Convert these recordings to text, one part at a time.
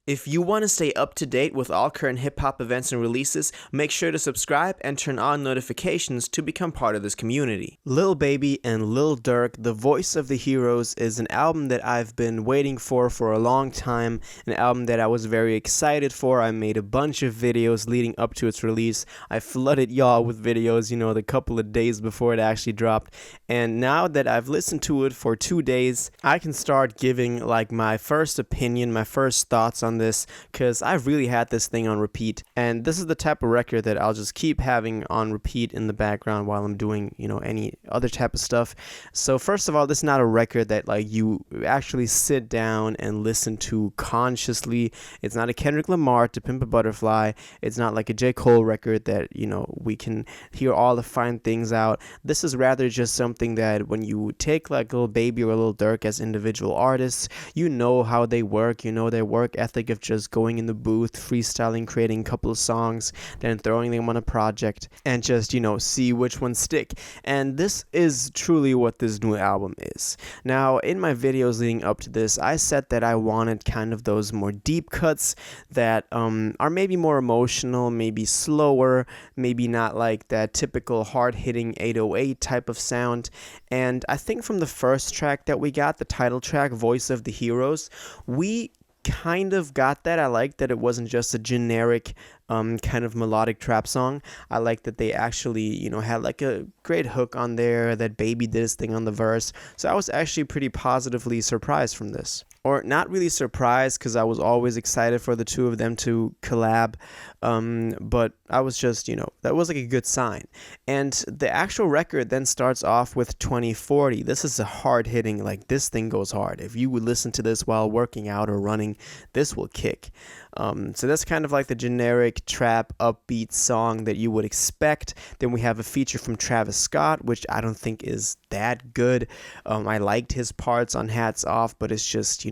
If you want to stay up to date with all current hip-hop events and releases, make sure to subscribe and turn on notifications to become part of this community. Lil Baby and Lil Durk, The Voice of the Heroes, is an album that I've been waiting for a long time, an album that I was very excited for. I made a bunch of videos leading up to its release. I flooded y'all with videos, the couple of days before it actually dropped, and now that I've listened to it for 2 days, I can start giving my first opinion, my first thoughts on this, because I've really had this thing on repeat, and this is the type of record that I'll just keep having on repeat in the background while I'm doing any other type of stuff. So first of all, this is not a record that you actually sit down and listen to consciously. It's not a Kendrick Lamar To Pimp a Butterfly. It's not like a J. Cole record that we can hear all the fine things out. This is rather just something that when you take Lil Baby or Lil Durk as individual artists, how they work, their work ethic of just going in the booth, freestyling, creating a couple of songs, then throwing them on a project, and just, see which ones stick. And this is truly what this new album is. Now, in my videos leading up to this, I said that I wanted kind of those more deep cuts that are maybe more emotional, maybe slower, maybe not like that typical hard-hitting 808 type of sound. And I think from the first track that we got, the title track, Voice of the Heroes, we kind of got that. I like that it wasn't just a generic kind of melodic trap song. I like that they actually, had like a great hook on there, that Baby did his thing on the verse. So I was actually pretty positively surprised from this. Or not really surprised, because I was always excited for the two of them to collab. But I was just, that was like a good sign. And the actual record then starts off with 2040. This is a hard hitting, this thing goes hard. If you would listen to this while working out or running, this will kick. So that's kind of like the generic trap upbeat song that you would expect. Then we have a feature from Travis Scott, which I don't think is that good. I liked his parts on Hats Off, but it's just,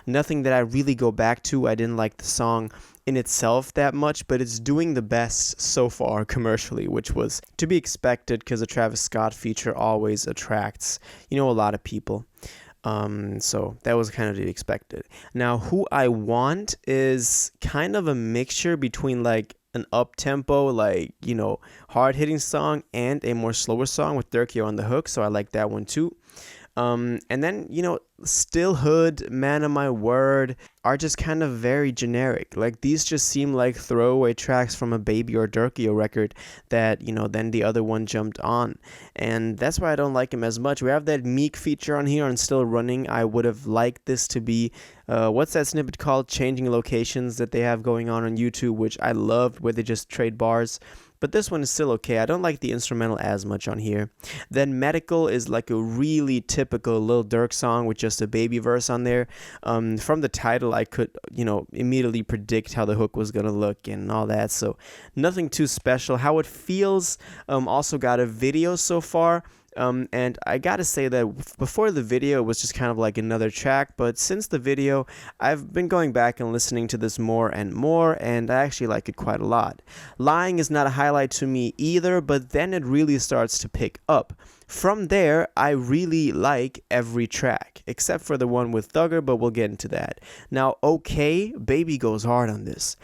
nothing that I really go back to. I didn't like the song in itself that much, but it's doing the best so far commercially, which was to be expected, because a Travis Scott feature always attracts, a lot of people. So that was kind of to be expected. Now, who I want is kind of a mixture between an up-tempo, hard-hitting song and a more slower song with Durk on the hook, so I like that one too. And then, Still Hood, Man of My Word are just kind of very generic. These just seem like throwaway tracks from a Baby or Durkio record that, then the other one jumped on. And that's why I don't like him as much. We have that Meek feature on here on Still Running. I would have liked this to be, what's that snippet called? Changing Locations that they have going on YouTube, which I loved, where they just trade bars. But this one is still okay. I don't like the instrumental as much on here. Then Medical is like a really typical Lil Durk song with just a Baby verse on there. From the title, I could, immediately predict how the hook was going to look and all that. So nothing too special. How It Feels also got a video so far. And I gotta say that before the video, it was just kind of like another track, but since the video, I've been going back and listening to this more and more, and I actually like it quite a lot. Lying is not a highlight to me either, but then it really starts to pick up. From there, I really like every track, except for the one with Thugger, but we'll get into that. Now, okay, Baby goes hard on this.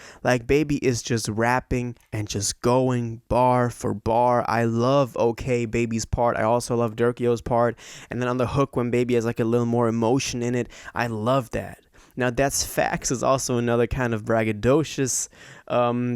Baby is just rapping and just going bar for bar. I love okay Baby's part. I also love Durkio's part. And then on the hook, when Baby has a little more emotion in it, I love that. Now, That's Facts is also another kind of braggadocious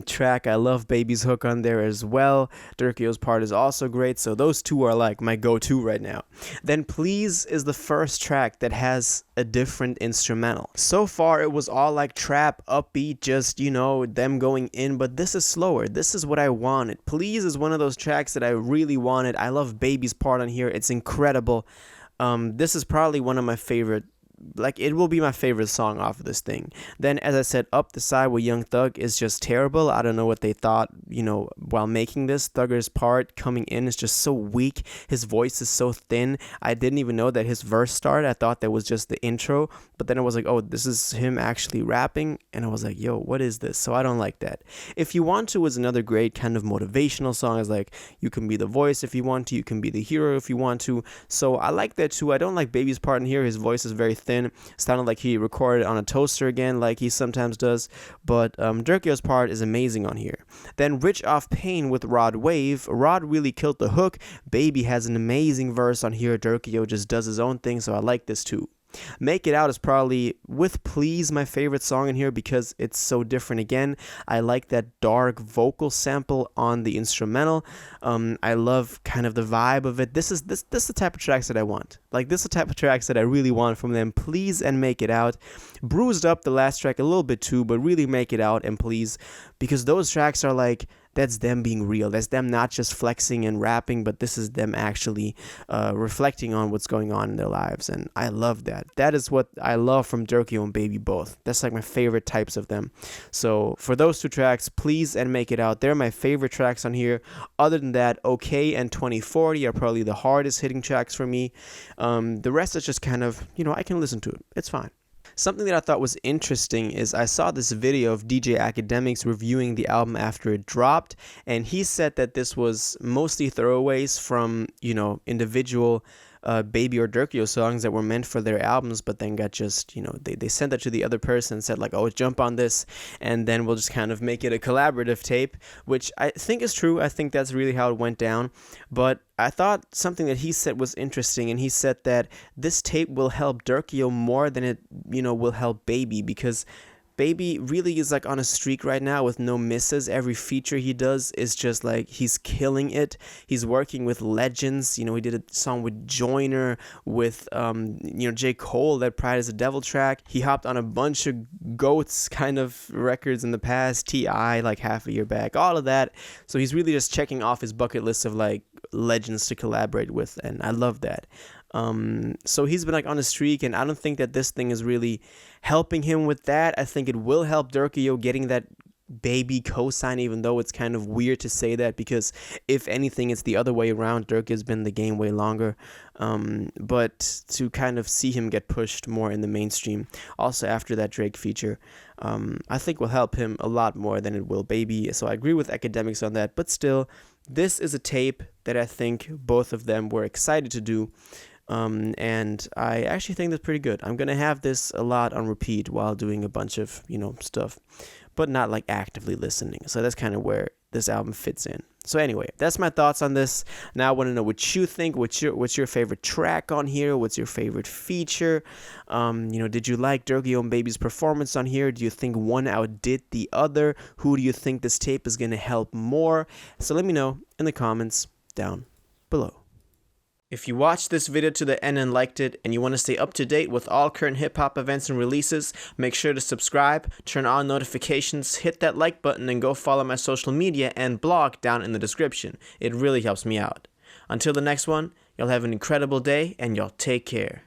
track. I love Baby's hook on there as well. Durkio's part is also great, so those two are my go-to right now. Then Please is the first track that has a different instrumental. So far, it was all trap, upbeat, just, them going in, but this is slower. This is what I wanted. Please is one of those tracks that I really wanted. I love Baby's part on here. It's incredible. This is probably one of my favorite. It will be my favorite song off of this thing. Then, as I said, Up the Side with Young Thug is just terrible. I don't know what they thought, while making this. Thugger's part coming in is just so weak. His voice is so thin. I didn't even know that his verse started. I thought that was just the intro. But then I was like, oh, this is him actually rapping. And I was like, yo, what is this? So I don't like that. If You Want To is another great kind of motivational song. It's you can be the voice if you want to. You can be the hero if you want to. So I like that too. I don't like Baby's part in here. His voice is very thin. thin. Sounded like he recorded on a toaster again, like he sometimes does. But Durkio's part is amazing on here. Then Rich Off Pain with Rod Wave. Rod really killed the hook. Baby has an amazing verse on here. Durkio just does his own thing, so I like this too. Make It Out is probably, with Please, my favorite song in here because it's so different again. I like that dark vocal sample on the instrumental. I love kind of the vibe of it. This is the type of tracks that I want. Like, this is the type of tracks that I really want from them. Please and Make It Out. Bruised Up, the last track, a little bit too, but really Make It Out and Please, because those tracks are like, that's them being real. That's them not just flexing and rapping, but this is them actually reflecting on what's going on in their lives. And I love that. That is what I love from Durkio and Baby both. That's like my favorite types of them. So for those two tracks, Please and Make It Out, they're my favorite tracks on here. Other than that, Okay and 2040 are probably the hardest hitting tracks for me. The rest is just kind of, I can listen to it. It's fine. Something that I thought was interesting is I saw this video of DJ Academics reviewing the album after it dropped, and he said that this was mostly throwaways from, individual Baby or Durkio songs that were meant for their albums, but then got just, they sent that to the other person and said like, oh, jump on this, and then we'll just kind of make it a collaborative tape, which I think is true. I think that's really how it went down. But I thought something that he said was interesting, and he said that this tape will help Durkio more than it, will help Baby, because Baby really is like on a streak right now with no misses. Every feature he does is just like he's killing it. He's working with legends. He did a song with Joyner, with J. Cole, that Pride is a Devil track. He hopped on a bunch of GOATs kind of records in the past, T.I. like half a year back, all of that. So he's really just checking off his bucket list of like legends to collaborate with, and I love that. So he's been like on a streak, and I don't think that this thing is really helping him with that. I think it will help Durkio getting that Baby cosign, even though it's kind of weird to say that, because if anything, it's the other way around. Durk has been the game way longer. But to kind of see him get pushed more in the mainstream, also after that Drake feature, I think will help him a lot more than it will Baby. So I agree with Academics on that, but still, this is a tape that I think both of them were excited to do. And I actually think that's pretty good. I'm going to have this a lot on repeat while doing a bunch of, stuff, but not like actively listening. So that's kind of where this album fits in. So anyway, that's my thoughts on this. Now I want to know what you think. What's your favorite track on here? What's your favorite feature? Did you like Durkio and Baby's performance on here? Do you think one outdid the other? Who do you think this tape is going to help more? So let me know in the comments down below. If you watched this video to the end and liked it, and you want to stay up to date with all current hip-hop events and releases, make sure to subscribe, turn on notifications, hit that like button, and go follow my social media and blog down in the description. It really helps me out. Until the next one, y'all have an incredible day, and y'all take care.